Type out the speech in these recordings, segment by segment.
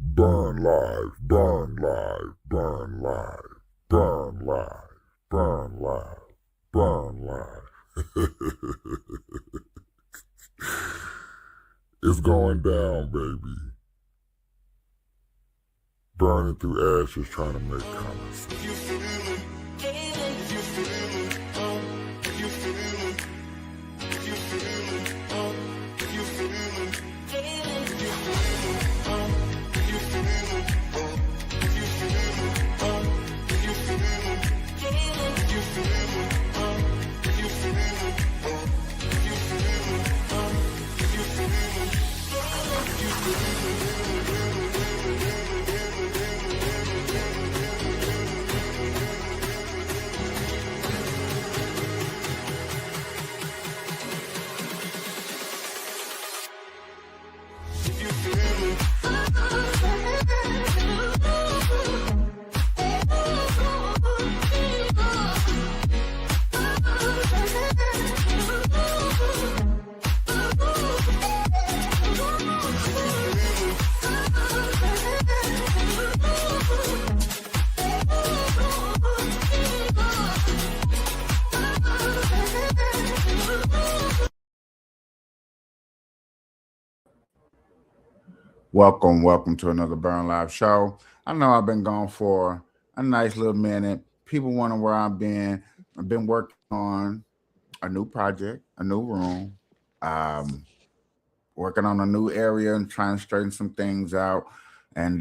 Burn live, burn live, burn live, burn live, burn live, burn live. It's going down, baby. Burning through ashes trying to make comments. Welcome to another Burn Live show. I know I've been gone for a nice little minute. People wonder where I've been. I've been working on a new project, a new room, um, working on a new area and trying to straighten some things out. And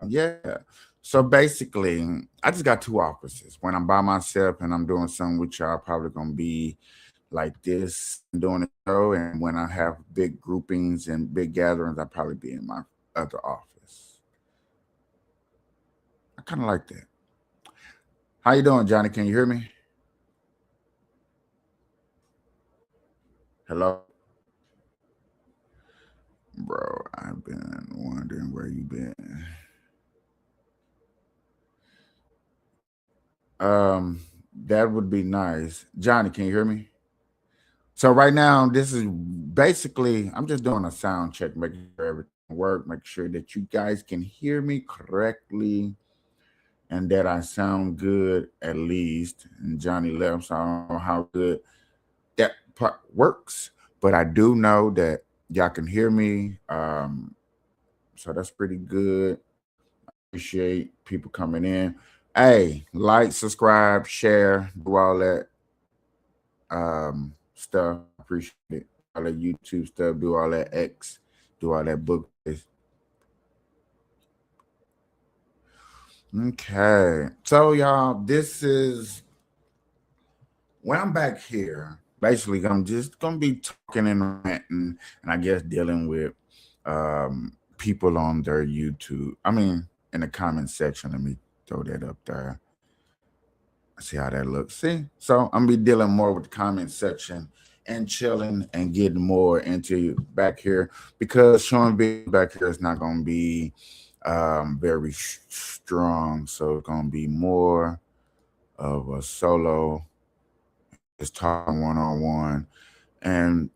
yeah, so basically, I just got two offices. When I'm by myself and I'm doing something with y'all, probably gonna be like this, doing a show. And when I have big groupings and big gatherings, I'll probably be in my other office. I kind of like that. How you doing, Johnny? Can you hear me? Hello, bro. I've been wondering where you been. Um, that would be nice. Johnny, can you hear me? So right now, this is basically I'm just doing a sound check, making sure everything work, making sure that you guys can hear me correctly and that I sound good at least. And Johnny left, so I don't know how good that part works, but I do know that y'all can hear me. So that's pretty good. Appreciate people coming in. Hey, like, subscribe, share, do all that stuff. Appreciate it. All that YouTube stuff, do all that X, do all that book. Okay. So y'all, this is when I'm back here. Basically, I'm just gonna be talking and ranting, and I guess dealing with people on their YouTube. I mean, in the comment section. Let me throw that up there. See how that looks. See, so I'm gonna be dealing more with the comment section and chilling and getting more into back here because showing videos back here is not gonna be very strong. So it's gonna be more of a solo, just talking one on one, and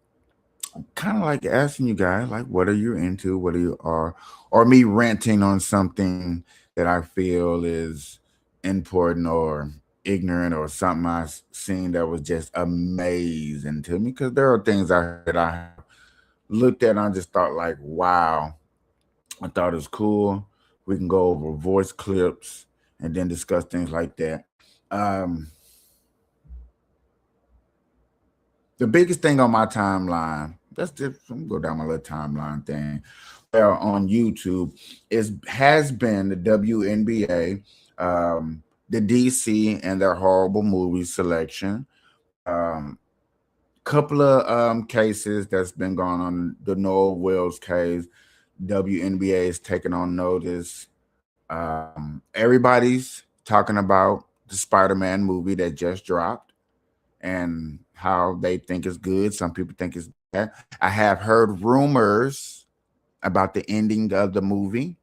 kind of like asking you guys, like, what are you into? What are you are, or me ranting on something that I feel is important or ignorant or something I've seen that was just amazing to me. Because there are things that I looked at and I just thought, like, wow, I thought it was cool. We can go over voice clips and then discuss things like that. Um, the biggest thing on my timeline, that's just I'm gonna go down my little timeline thing. Well, on YouTube is has been the WNBA, the DC and their horrible movie selection. Um, couple of cases that's been going on. The Noah Wells case, WNBA is taking on notice. Everybody's talking about the Spider-Man movie that just dropped and how they think it's good. Some people think it's bad. I have heard rumors about the ending of the movie.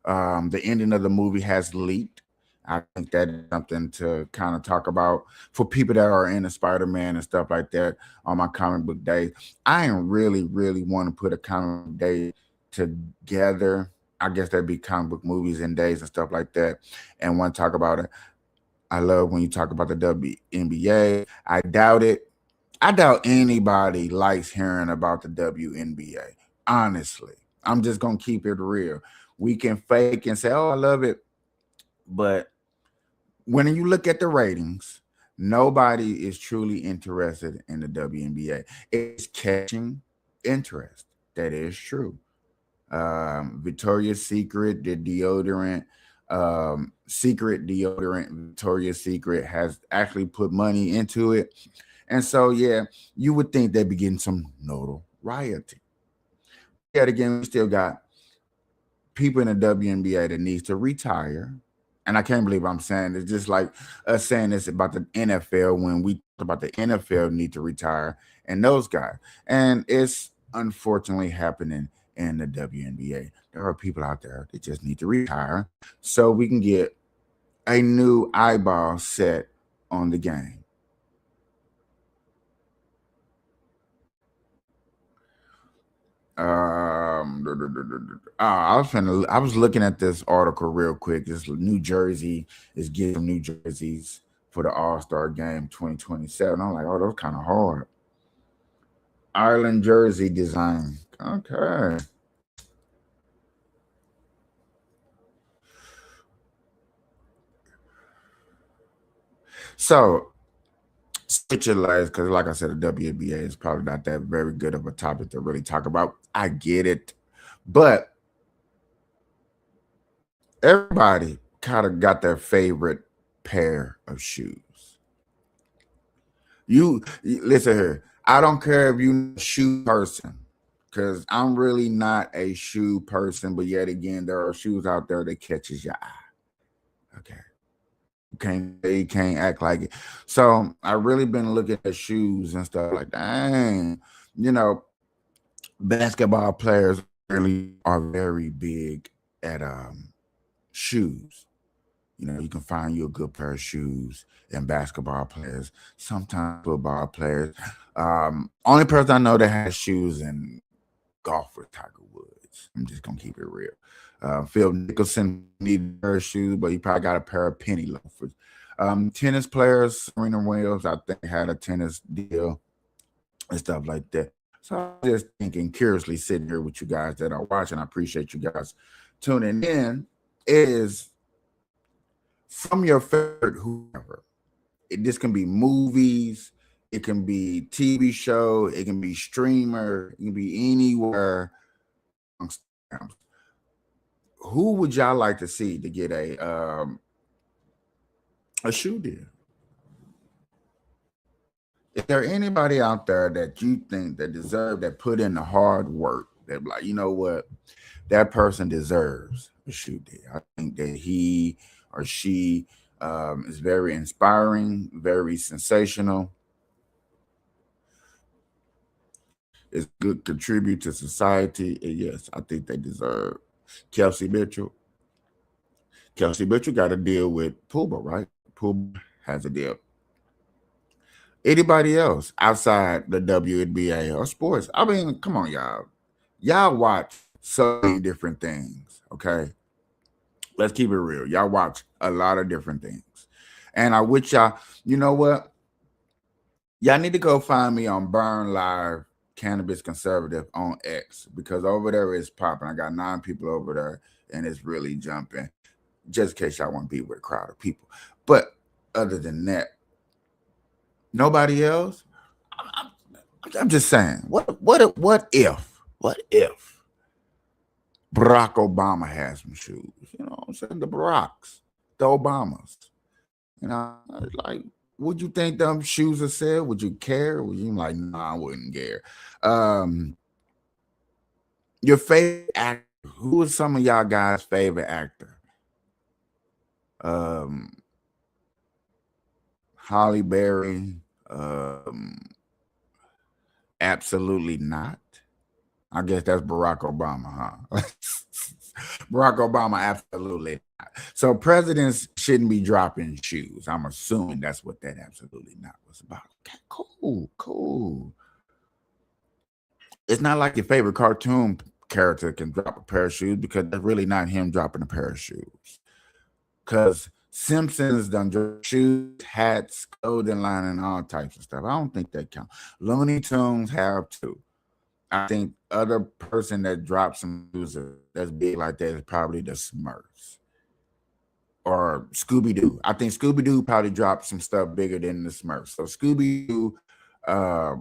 The ending of the movie has leaked. I think that is something to kind of talk about for people that are into Spider-Man and stuff like that on my comic book day. I really want to put a comic book day together. I guess that'd be comic book movies and days and stuff like that, and want to talk about it. I love when you talk about the WNBA. I doubt it. I doubt anybody likes hearing about the WNBA. Honestly, I'm just gonna keep it real. We can fake and say, "Oh, I love it," but when you look at the ratings, nobody is truly interested in the WNBA. It's catching interest. That is true. Victoria's Secret, the deodorant, Secret deodorant, Victoria's Secret has actually put money into it. And so, yeah, you would think they'd be getting some notoriety. Yet again, we still got people in the WNBA that needs to retire. And I can't believe I'm saying it's just like us saying this about the NFL when we talked about the NFL need to retire and those guys. And it's unfortunately happening in the WNBA. There are people out there that just need to retire so we can get a new eyeball set on the game. I was looking at this article real quick. This New Jersey is getting some New Jerseys for the All Star Game 2027. I'm like, oh, those kind of hard. Ireland jersey design. Okay. So switch your legs because, like I said, the WNBA is probably not that very good of a topic to really talk about. I get it, but everybody kind of got their favorite pair of shoes. Listen here. I don't care if you a shoe person, because I'm really not a shoe person. But yet again, there are shoes out there that catches your eye. Okay, you can't act like it. So I really been looking at shoes and stuff like, dang, you know, basketball players really are very big at shoes. You can find you a good pair of shoes and basketball players, sometimes football players. Only person I know that has shoes and golfer Tiger Woods. I'm just gonna keep it real. Phil Nicholson needed a pair of shoes, but he probably got a pair of penny loafers. Tennis players, Serena Williams, I think had a tennis deal and stuff like that. So I'm just thinking, curiously sitting here with you guys that are watching. I appreciate you guys tuning in. Is from your favorite whoever. This can be movies, it can be TV show, it can be streamer, it can be anywhere. Who would y'all like to see to get a shoe deal? Is there anybody out there that you think that deserve that put in the hard work that like, you know what, that person deserves a shoe deal? I think that he or she is very inspiring, very sensational. It's good contribute to society. And yes, I think they deserve. Kelsey Mitchell. Kelsey Mitchell got a deal with Puma, right? Puma has a deal. Anybody else outside the WNBA or sports? I mean, come on, y'all. Y'all watch so many different things. Okay, let's keep it real. Y'all watch a lot of different things, and I wish y'all. You know what? Y'all need to go find me on Burn Live Cannabis Conservative on X because over there it's popping. I got 9 people over there, and it's really jumping. Just in case y'all want to be with a crowd of people, but other than that, nobody else. I'm, I'm just saying. What if Barack Obama has some shoes? You know what I'm saying? The Baracks, the Obamas. It's like, would you think them shoes are sell? Would you care? Would you like, nah, I wouldn't care. Um, your favorite actor? Who is some of y'all guys' favorite actor? Um, Holly Berry. Um, Absolutely not. I guess that's Barack Obama, huh? Barack Obama, absolutely not. So presidents shouldn't be dropping shoes. I'm assuming that's what that absolutely not was about. Okay, cool, cool. It's not like your favorite cartoon character can drop a pair of shoes, because that's really not him dropping a pair of shoes. Because Simpsons done drop shoes, hats, clothing line, and all types of stuff. I don't think that count. Looney Tunes have too. I think other person that drops some shoes that's big like that is probably the Smurfs or Scooby Doo. I think Scooby Doo probably dropped some stuff bigger than the Smurfs. So Scooby Doo, uh,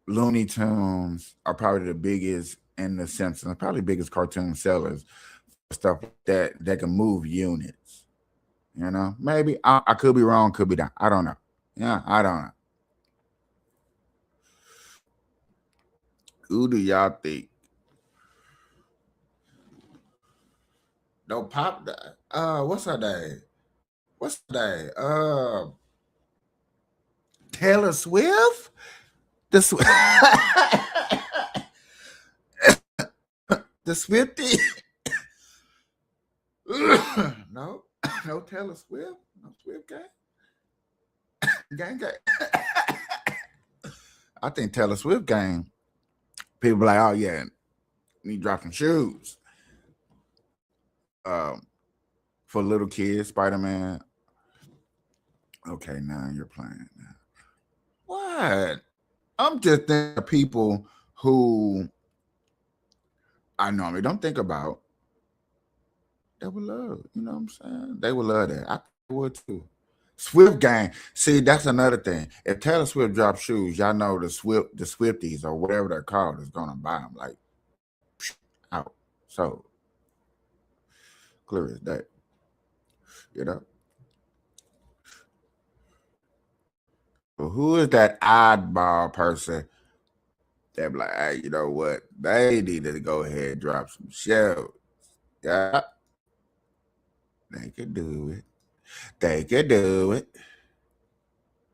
Looney Tunes are probably the biggest, and the Simpsons probably the biggest cartoon sellers for stuff that can move units. You know, maybe I could be wrong, could be down. I don't know. Yeah, I don't know. Who do y'all think? No pop. What's her name? What's her name? Taylor Swift. The the Swifty. No, no Taylor Swift. No Swift gang. I think Taylor Swift gang. People be like, oh yeah, me dropping shoes. For little kids, Spider Man. Okay, now you're playing. What? I'm just thinking of people who I normally don't think about. They would love, you know what I'm saying? They would love that. I would too. Swift gang. See, that's another thing. If Taylor Swift drops shoes, y'all know the Swifties or whatever they're called is gonna buy them like out. So clear as that. You know. But who is that oddball person that be like, hey, you know what? They need to go ahead and drop some shows. Yeah. They could do it. They could do it.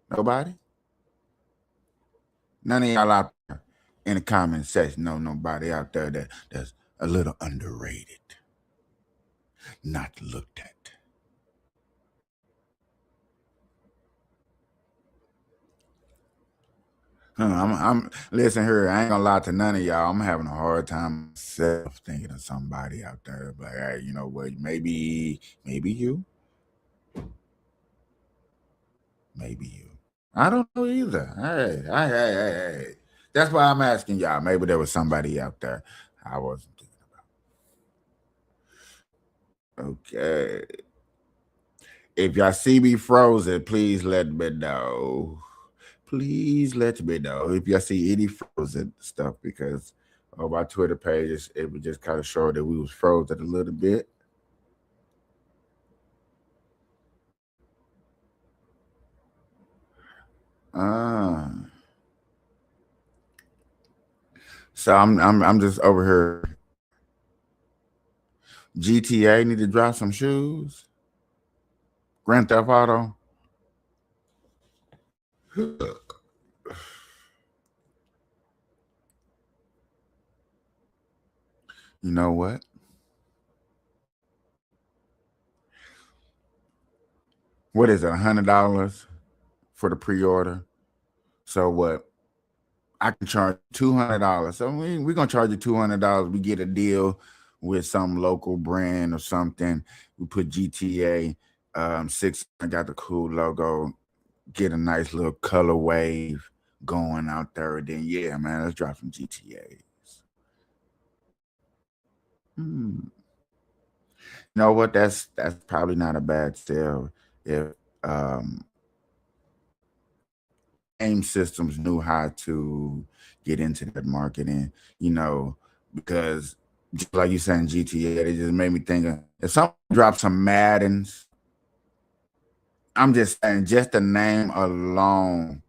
Nobody? None of y'all out there in the comment section know nobody out there that's a little underrated, not looked at. I'm listen here. I ain't gonna lie to none of y'all. I'm having a hard time myself thinking of somebody out there. Like, hey, you know what? Maybe you. Maybe you. I don't know either. Hey. That's why I'm asking y'all. Maybe there was somebody out there I wasn't thinking about. Okay. If y'all see me frozen, please let me know. Please let me know if y'all see any frozen stuff, because on my Twitter pages, it would just kind of show that we was frozen a little bit. So I'm just over here. GTA need to drop some shoes. Grand Theft Auto. You know what? What is it? $100 for the pre-order. So what? I can charge $200. So we're gonna charge you $200. We get a deal with some local brand or something. We put GTA 6. I got the cool logo. Get a nice little color wave going out there. Then yeah, man, let's drop some GTAs. You know what? That's probably not a bad sale if um AIM Systems knew how to get into that marketing, you know, because just like you saying GTA, it just made me think of if someone dropped some Maddens, I'm just saying just the name alone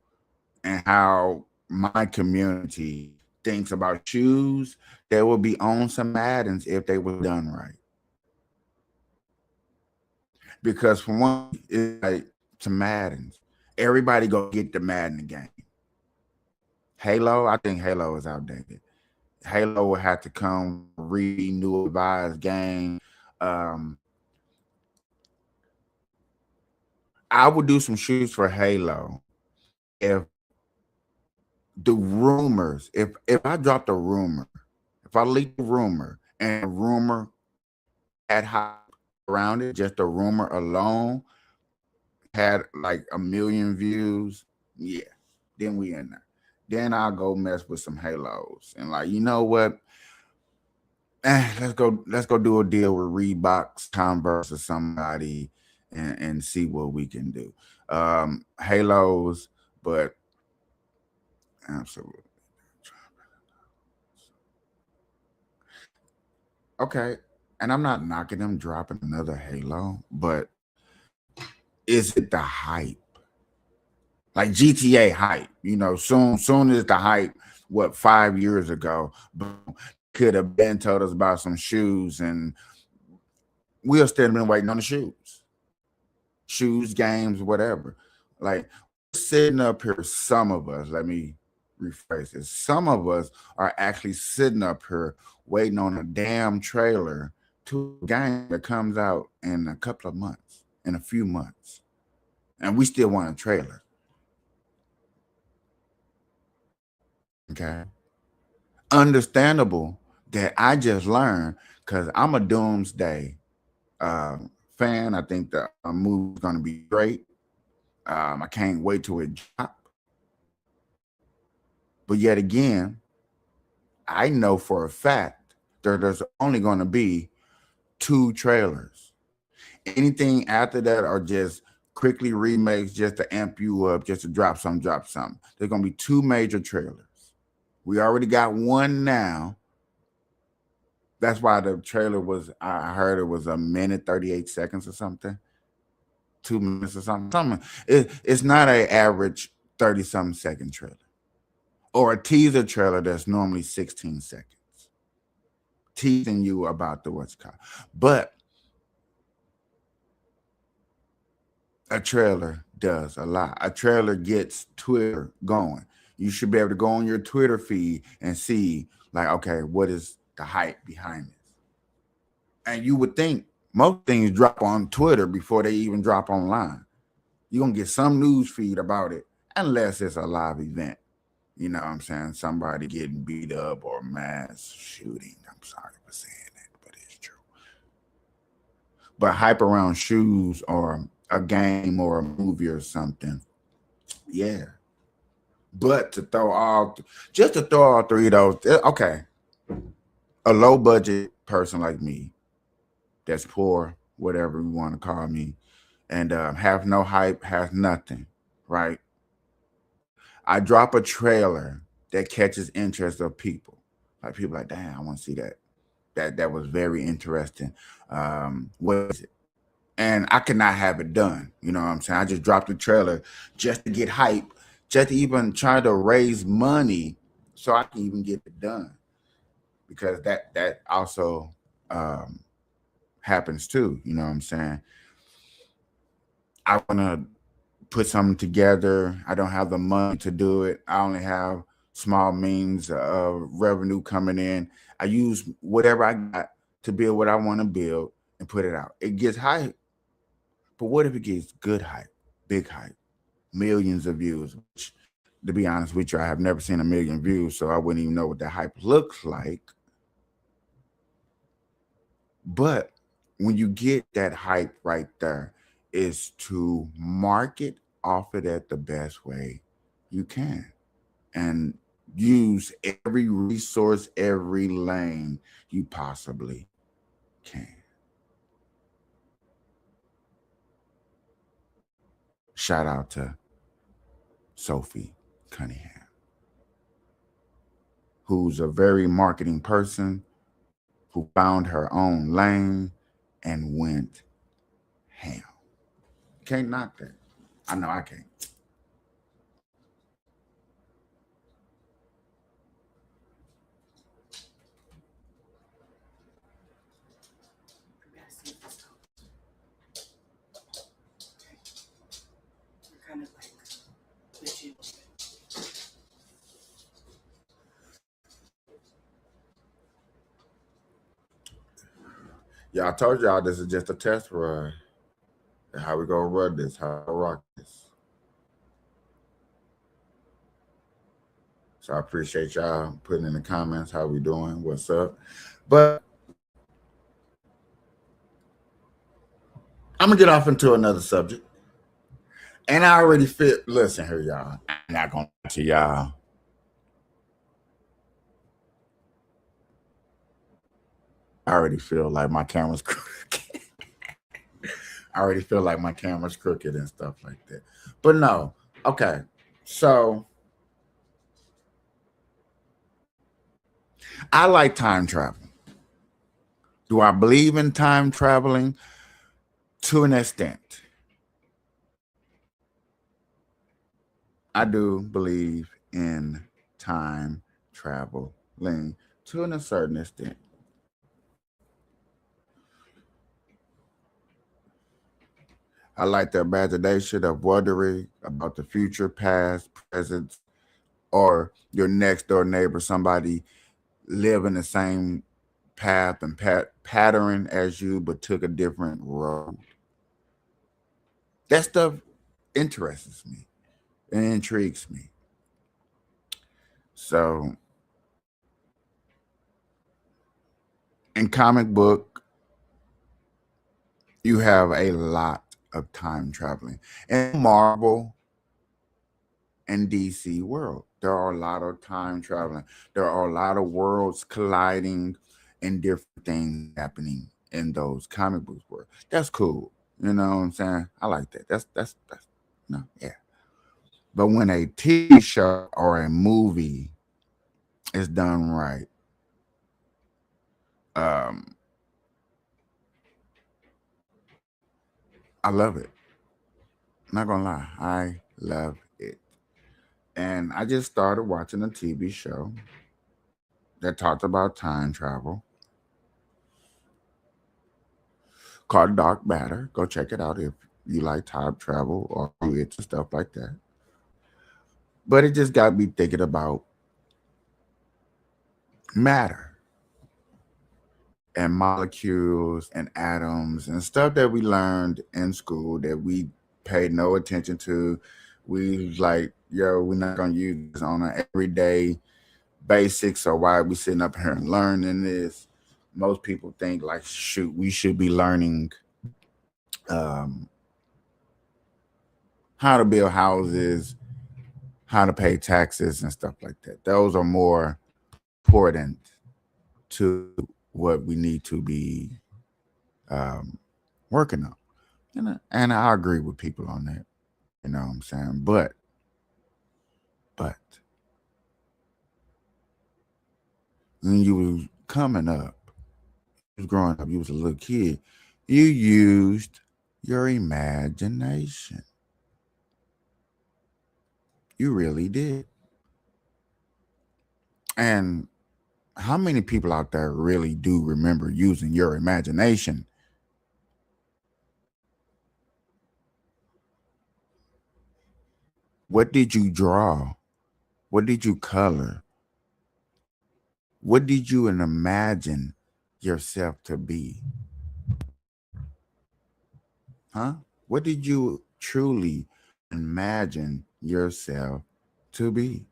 and how my community thinks about shoes, they will be on some Maddens if they were done right. Because for one, it's like some Maddens. Everybody go get the Madden game. Halo, I think Halo is outdated. Halo would have to come renew revised game. I would do some shoes for Halo if the rumors, if I dropped a rumor If I leak a rumor and a rumor had hype around it, just the rumor alone had like a million views, yeah, then we in there. Then I'll go mess with some halos and like, you know what? Let's go do a deal with Reebok, Converse, or somebody, and see what we can do. Halos, but absolutely. Okay. And I'm not knocking them dropping another Halo, but is it the hype? Like GTA hype, soon as the hype, what, 5 years ago, boom, could have been told us about some shoes, and we'll still been waiting on the shoes, games, whatever. Like, sitting up here, some of us, let me rephrase this. Some of us are actually sitting up here waiting on a damn trailer to a game that comes out in a couple of months, in a few months. And we still want a trailer. Okay. Understandable that I just learned because I'm a Doomsday uh, fan. I think the movie's going to be great. I can't wait till it drop. But yet again, I know for a fact that there's only going to be two trailers. Anything after that are just quickly remakes just to amp you up, just to drop something, drop something. There's going to be two major trailers. We already got one now. That's why the trailer was, I heard it was a minute, 38 seconds or something. 2 minutes or something. It's not an average 30-something second trailer. Or a teaser trailer that's normally 16 seconds. Teasing you about the what's called. But a trailer does a lot. A trailer gets Twitter going. You should be able to go on your Twitter feed and see, like, okay, what is the hype behind this? And you would think most things drop on Twitter before they even drop online. You're going to get some news feed about it, unless it's a live event. You know what I'm saying? Somebody getting beat up or mass shooting. I'm sorry for saying that, but it's true. But hype around shoes or a game or a movie or something, yeah. But just to throw all three of those, okay. A low budget person like me, that's poor, whatever you want to call me, and have no hype, has nothing, right? I drop a trailer that catches interest of people. Like people like, damn, I want to see that. That was very interesting. What is it? And I could not have it done. You know what I'm saying? I just dropped the trailer just to get hype, just to even try to raise money so I can even get it done. Because that also um, happens too. You know what I'm saying? I want to put something together. I don't have the money to do it. I only have small means of revenue coming in. I use whatever I got to build what I want to build and put it out. It gets hype, but what if it gets good hype, big hype, millions of views? Which, to be honest with you, I have never seen a million views, so I wouldn't even know what that hype looks like. But when you get that hype right there, is to market off it at the best way you can and use every resource, every lane you possibly can. Shout out to Sophie Cunningham, who's a very marketing person who found her own lane and went ham. Can't knock that. I know I can't. Yeah, I told y'all this is just a test run. How we gonna run this? How we rock this? So I appreciate y'all putting in the comments how we doing, what's up. But I'm gonna get off into another subject. And I already feel listen here, y'all. I'm not gonna lie to y'all. I already feel like my camera's crooked. I already feel like my camera's crooked and stuff like that. But no, okay. So I like time travel. Do I believe in time traveling? To an extent. I do believe in time traveling to a certain extent. I like the imagination of wondering about the future, past, present, or your next door neighbor, somebody living the same path and pattern as you, but took a different road. That stuff interests me and intrigues me. So, in comic book, you have a lot of time traveling. In Marvel and DC world, there are a lot of time traveling. There are a lot of worlds colliding and different things happening in those comic books world. That's cool. You know what I'm saying? I like that. That's no, yeah. But when a TV show or a movie is done right, um, I love it. Not gonna lie, I love it. And I just started watching a TV show that talked about time travel called Dark Matter. Go check it out if you like time travel or fluids and stuff like that. But it just got me thinking about matter and molecules and atoms and stuff that we learned in school that we paid no attention to. We was like, yo, we're not gonna use this on an everyday basics, so why are we sitting up here and learning this? Most people think like, shoot, we should be learning um, how to build houses, how to pay taxes, and stuff like that. Those are more important to what we need to be um, working on. And I agree with people on that. You know what I'm saying? But when you was coming up, you was growing up, you was a little kid, you used your imagination. You really did. And how many people out there really do remember using your imagination? What did you draw? What did you color? What did you imagine yourself to be? Huh? What did you truly imagine yourself to be?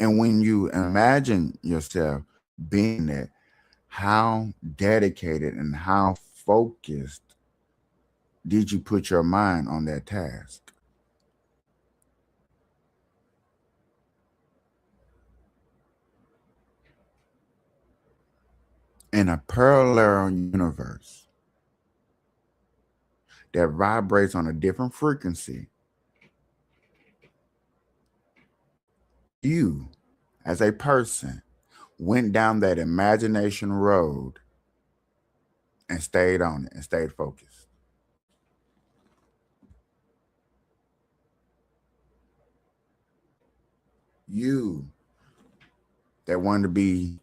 And when you imagine yourself being that, how dedicated and how focused did you put your mind on that task? In a parallel universe that vibrates on a different frequency, you, as a person, went down that imagination road and stayed on it and stayed focused. You that wanted to be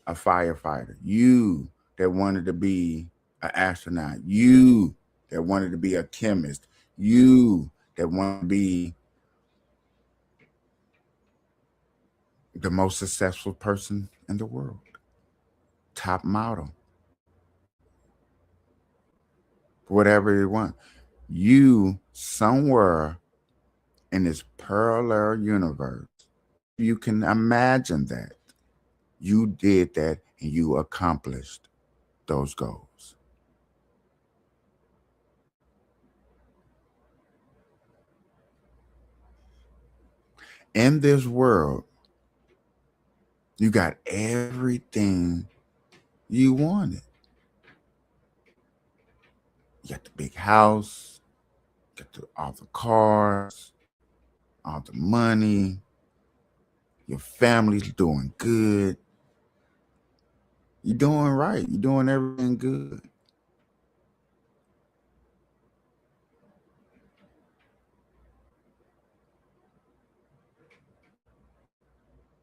a firefighter, you that wanted to be an astronaut, you that wanted to be a chemist, you that wanted to be the most successful person in the world, top model, whatever you want. You somewhere in this parallel universe. You can imagine that you did that and you accomplished those goals. In this world, you got everything you wanted. You got the big house, all the cars, all the money, your family's doing good. You're doing right. You're doing everything good.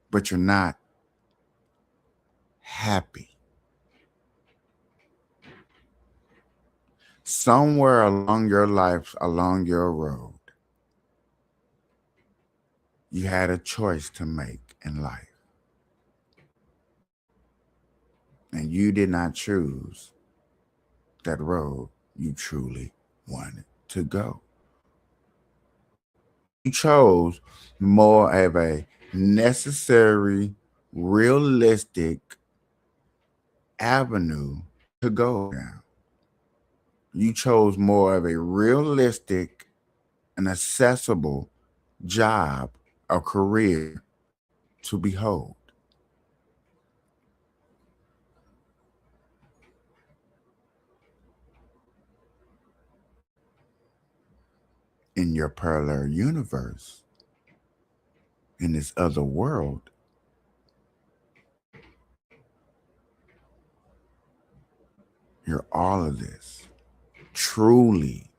But you're not happy. Somewhere along your life, along your road, you had a choice to make in life. And you did not choose that road you truly wanted to go. You chose more of a necessary, realistic avenue to go down. You chose more of a realistic and accessible job or career to behold. In your parallel universe, in this other world, you're all of this. Truly.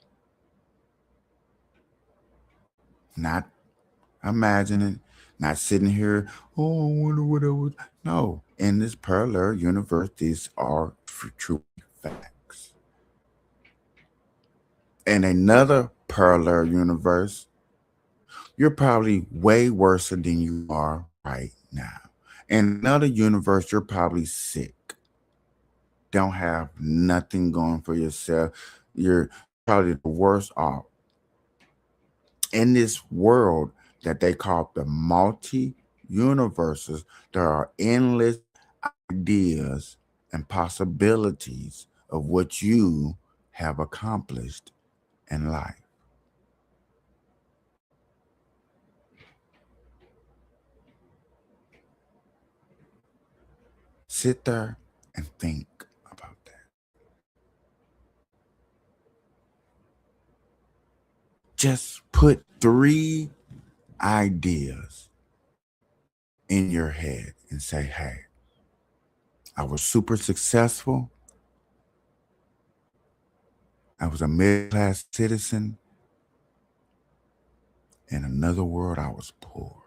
Not imagining, not sitting here, oh, I wonder what I would. No, in this parallel universe, these are true facts. In another parallel universe, you're probably way worse than you are right now. In another universe, you're probably sick, don't have nothing going for yourself. You're probably the worst off. In this world that they call the multi universes, there are endless ideas and possibilities of what you have accomplished in life. Sit there and think about that. Just put three ideas in your head and say, hey, I was super successful. I was a middle class citizen. In another world, I was poor.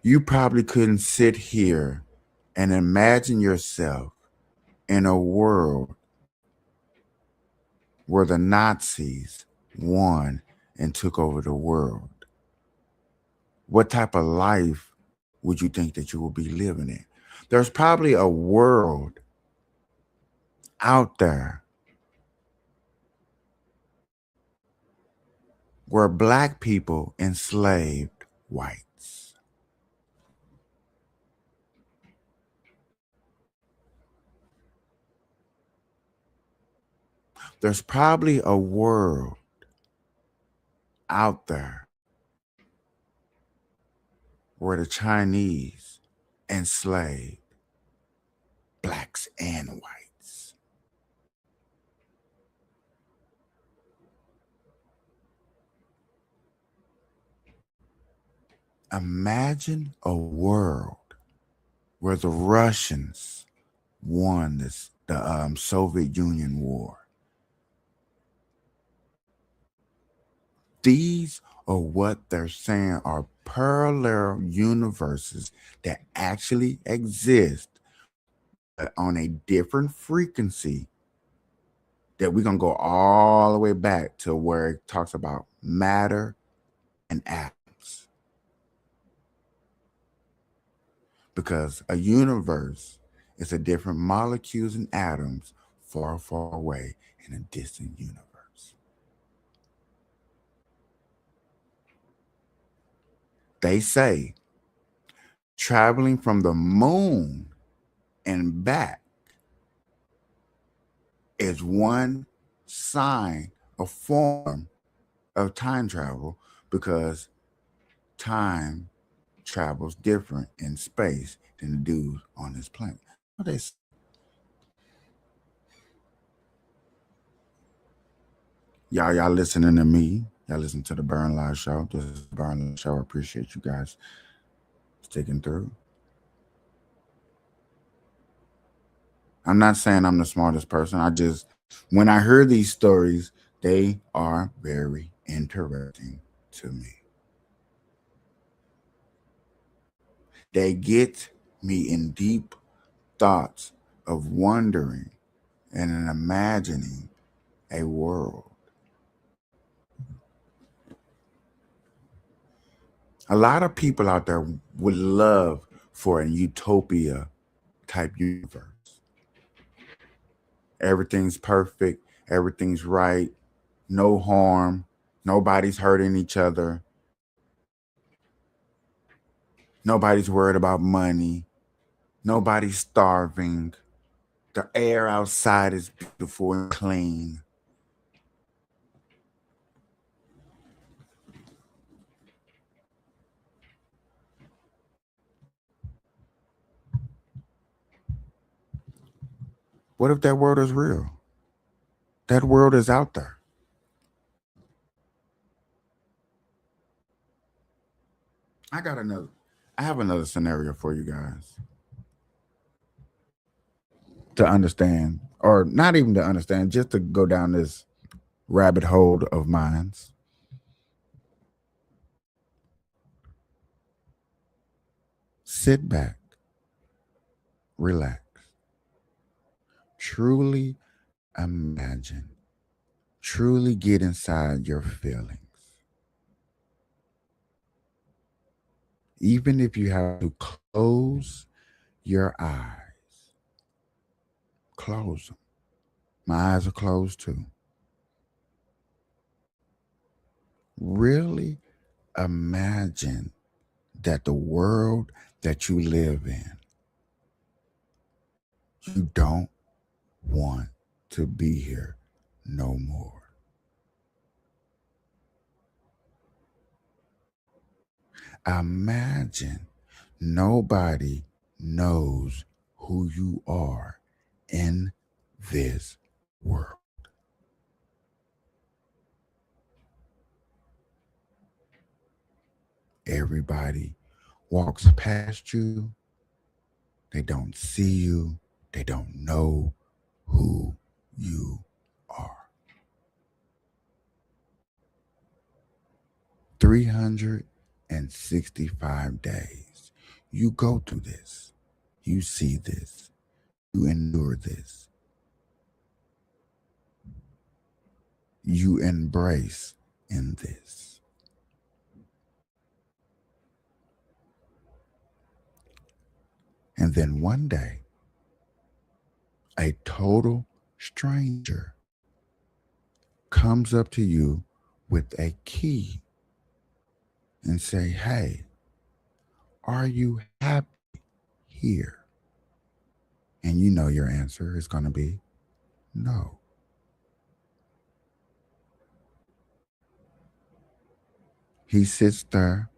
You probably couldn't sit here and imagine yourself in a world where the Nazis won and took over the world. What type of life would you think that you will be living in? There's probably a world out there where black people enslaved whites. There's probably a world out there where the Chinese enslaved blacks and whites. Imagine a world where the Russians won the Soviet Union war. These are what they're saying are parallel universes that actually exist, but on a different frequency, that we're going to go all the way back to where it talks about matter and atoms. Because a universe is a different molecules and atoms far, far away in a distant universe. They say traveling from the moon and back is one sign, a form of time travel, because time travels different in space than the dudes on this planet. Y'all listening to me. Y'all listen to the Burn Live Show. This is the Burn Live Show. I appreciate you guys sticking through. I'm not saying I'm the smartest person. When I hear these stories, they are very interesting to me. They get me in deep thoughts of wondering and imagining a world. A lot of people out there would love for a utopia type universe. Everything's perfect, everything's right, no harm, nobody's hurting each other, nobody's worried about money, nobody's starving, the air outside is beautiful and clean. What if that world is real? That world is out there. I have another scenario for you guys to understand, or not even to understand, just to go down this rabbit hole of minds. Sit back, relax, truly imagine, truly get inside your feelings. Even if you have to close your eyes, close them. My eyes are closed too. Really imagine that the world that you live in, you don't want to be here no more. Imagine nobody knows who you are in this world. Everybody walks past you. They don't see you. They don't know who you are. 365 days. You go through this. You see this. You endure this. You embrace in this. And then one day, a total stranger comes up to you with a key and say, "Hey, are you happy here?" And you know your answer is going to be no. He sits there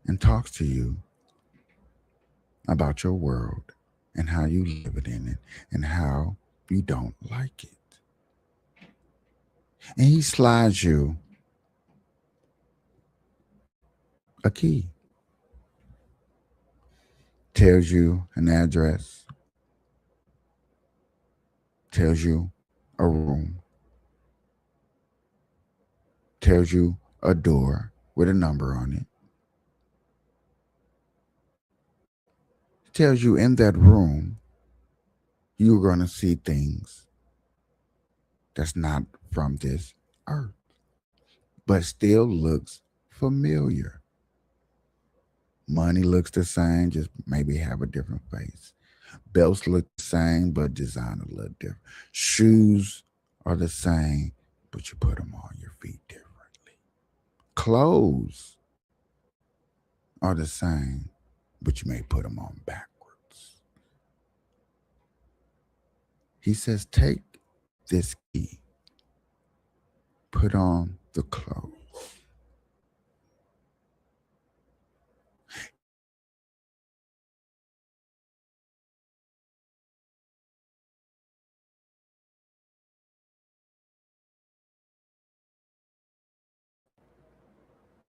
and talks to you about your world and how you live it in it and how you don't like it. And he slides you a key, tells you an address, tells you a room, tells you a door with a number on it, tells you in that room you're going to see things that's not from this earth, but still looks familiar. Money looks the same, just maybe have a different face. Belts look the same, but design a little different. Shoes are the same, but you put them on your feet differently. Clothes are the same, but you may put them on backwards. He says, take this key, put on the clothes.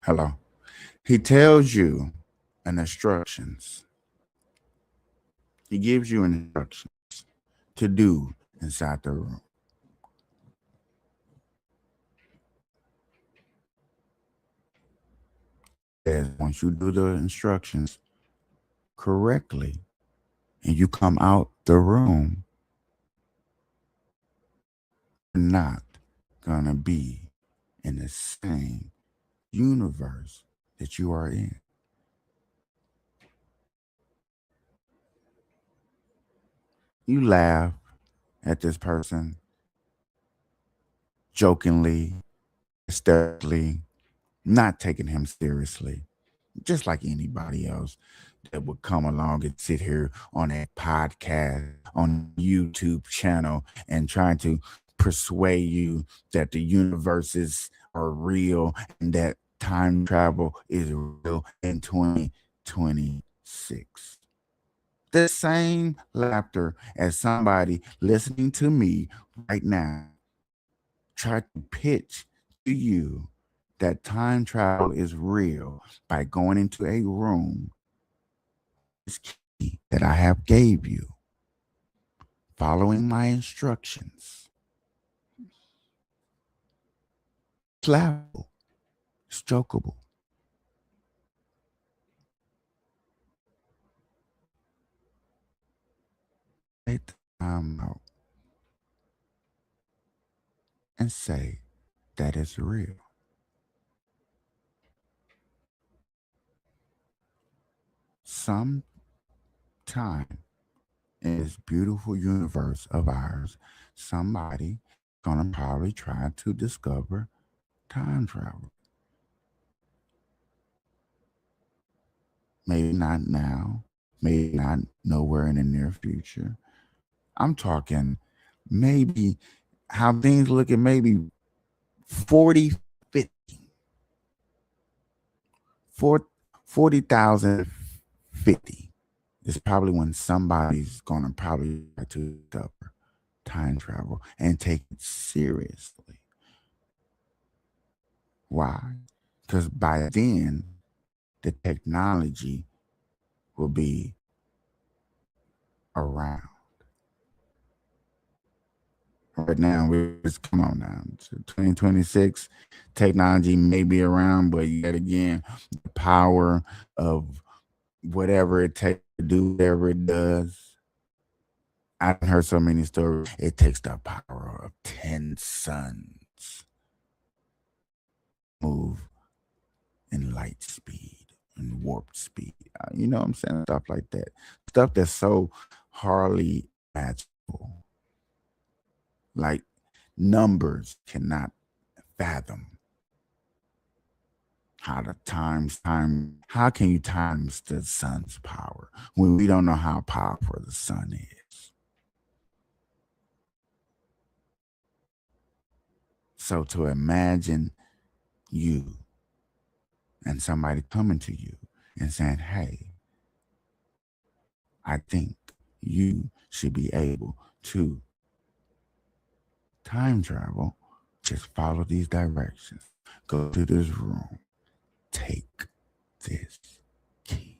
Hello. He tells you an instructions. He gives you instructions to do inside the room. As once you do the instructions correctly and you come out the room, you're not gonna be in the same universe that you are in. You laugh at this person jokingly, hysterically, not taking him seriously, just like anybody else that would come along and sit here on a podcast, on YouTube channel, and trying to persuade you that the universes are real and that time travel is real in 2026. The same laughter as somebody listening to me right now try to pitch to you that time travel is real by going into a room, this key that I have gave you, following my instructions. It's laughable. It's jokeable. Take the time out and say that it's real. Some time in this beautiful universe of ours, somebody gonna probably try to discover time travel. Maybe not now, maybe not nowhere in the near future. I'm talking maybe how things look at maybe 40, 50, 40,050 is probably when somebody's gonna probably try to discover time travel and take it seriously. Why? Because by then the technology will be around. Right now, we just come on now. 2026, technology may be around, but yet again, the power of whatever it takes to do whatever it does. I've heard so many stories. It takes the power of 10 suns move in light speed and warp speed. You know what I'm saying? Stuff like that. Stuff that's so hardly magical. Like numbers cannot fathom how to time. How can you times the sun's power when we don't know how powerful the sun is? So to imagine you and somebody coming to you and saying, hey, I think you should be able to time travel, just follow these directions. Go to this room. Take this key.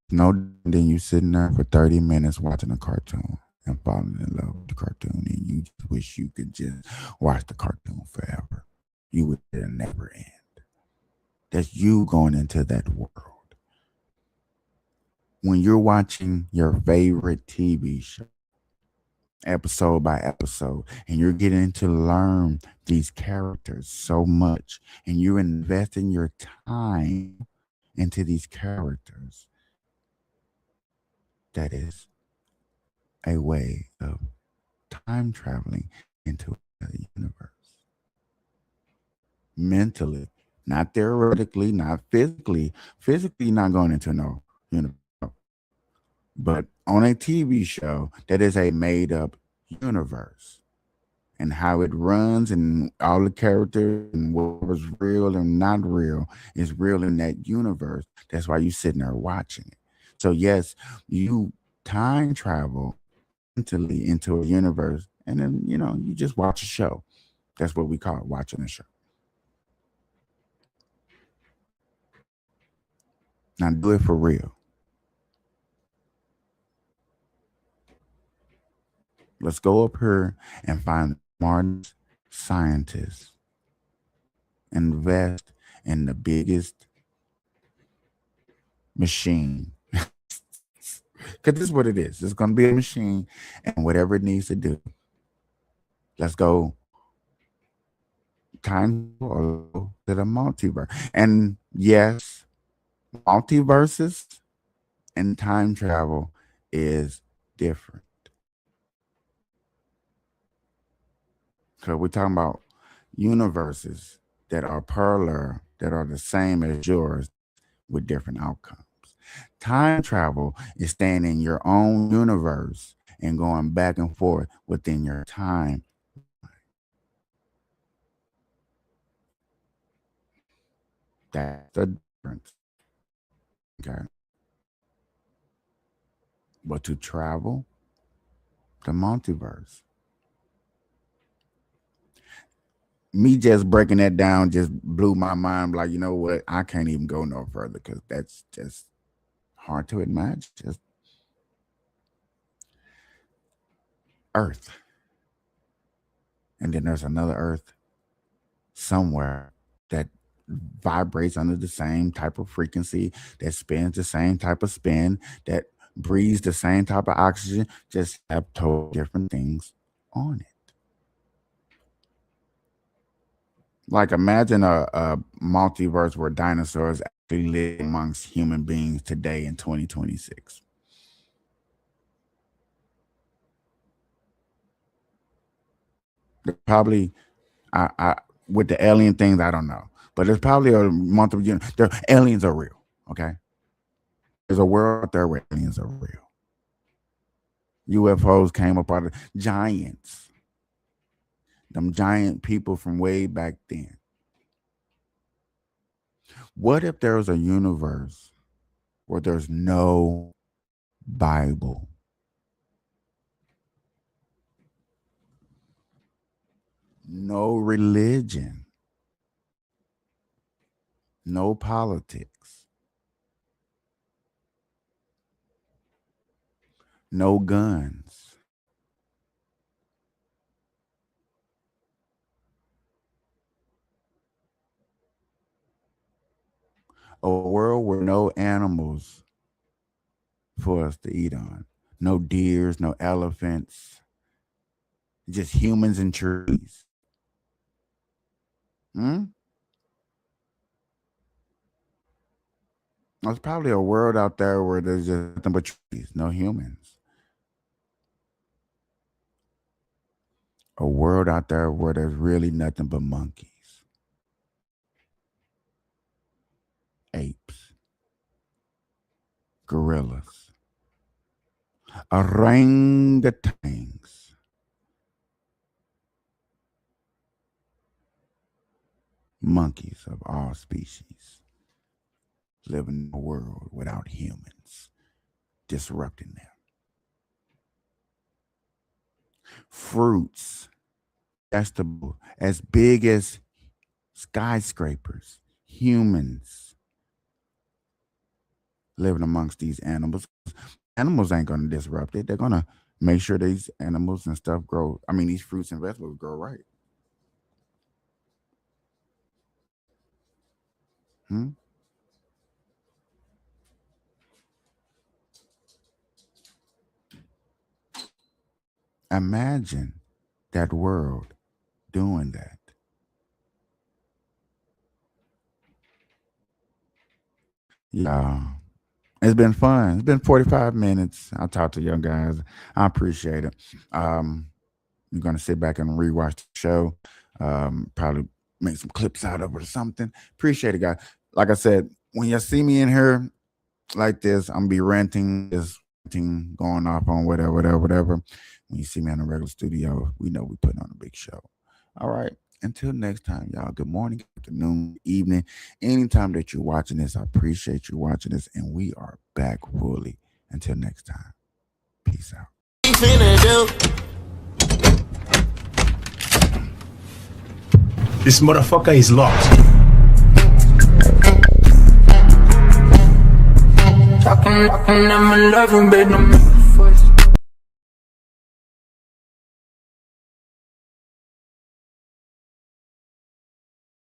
No, then you sitting there for 30 minutes watching a cartoon and falling in love with the cartoon, and you just wish you could just watch the cartoon forever. You would never end. That's you going into that world. When you're watching your favorite TV show episode by episode, and you're getting to learn these characters so much, and you're investing your time into these characters. That is a way of time traveling into another universe. Mentally, not theoretically, not physically. Physically, not going into no universe, but on a TV show that is a made up universe, and how it runs and all the characters and what was real and not real is real in that universe. That's why you sitting there watching it. So yes, you time travel mentally into a universe, and then you just watch a show. That's what we call it, watching a show. Now do it for real. Let's go up here and find the smartest scientists, invest in the biggest machine. Because this is what it is. It's going to be a machine and whatever it needs to do. Let's go time or to the multiverse. And yes, multiverses and time travel is different. Because we're talking about universes that are parallel, that are the same as yours with different outcomes. Time travel is staying in your own universe and going back and forth within your time. That's the difference. Okay. But to travel the multiverse, me just breaking that down just blew my mind. Like, you know what? I can't even go no further because that's just hard to imagine. Just Earth. And then there's another Earth somewhere that vibrates under the same type of frequency, that spins the same type of spin, that breathes the same type of oxygen, just have totally different things on it. Like imagine a multiverse where dinosaurs actually live amongst human beings today in 2026. Probably, I with the alien things, I don't know, but there's probably a month of the aliens are real. Okay, there's a world out there where aliens are real. UFOs came up out of giants, them giant people from way back then. What if there was a universe where there's no Bible, no religion, no politics, no guns, a world where no animals for us to eat on, no deers, no elephants, just humans and trees? Hmm? There's probably a world out there where there's just nothing but trees, no humans. A world out there where there's really nothing but monkeys, apes, gorillas, orangutans, monkeys of all species live in a world without humans disrupting them. Fruits, vegetables as big as skyscrapers, humans living amongst these animals. Animals ain't going to disrupt it. They're going to make sure these animals and stuff grow. I mean, these fruits and vegetables grow right. Hmm? Imagine that world doing that. Yeah. It's been fun. It's been 45 minutes. I talked to young guys. I appreciate it. I'm gonna sit back and rewatch the show. Probably make some clips out of it or something. Appreciate it, guys. Like I said, when you see me in here like this, I'm gonna be ranting, just ranting, going off on whatever, whatever, whatever. When you see me in a regular studio, we know we putting on a big show. All right. Until next time, y'all. Good morning, good afternoon, evening. Anytime that you're watching this, I appreciate you watching this, and we are back fully. Until next time. Peace out. This motherfucker is locked. Talking, I'm in love, baby.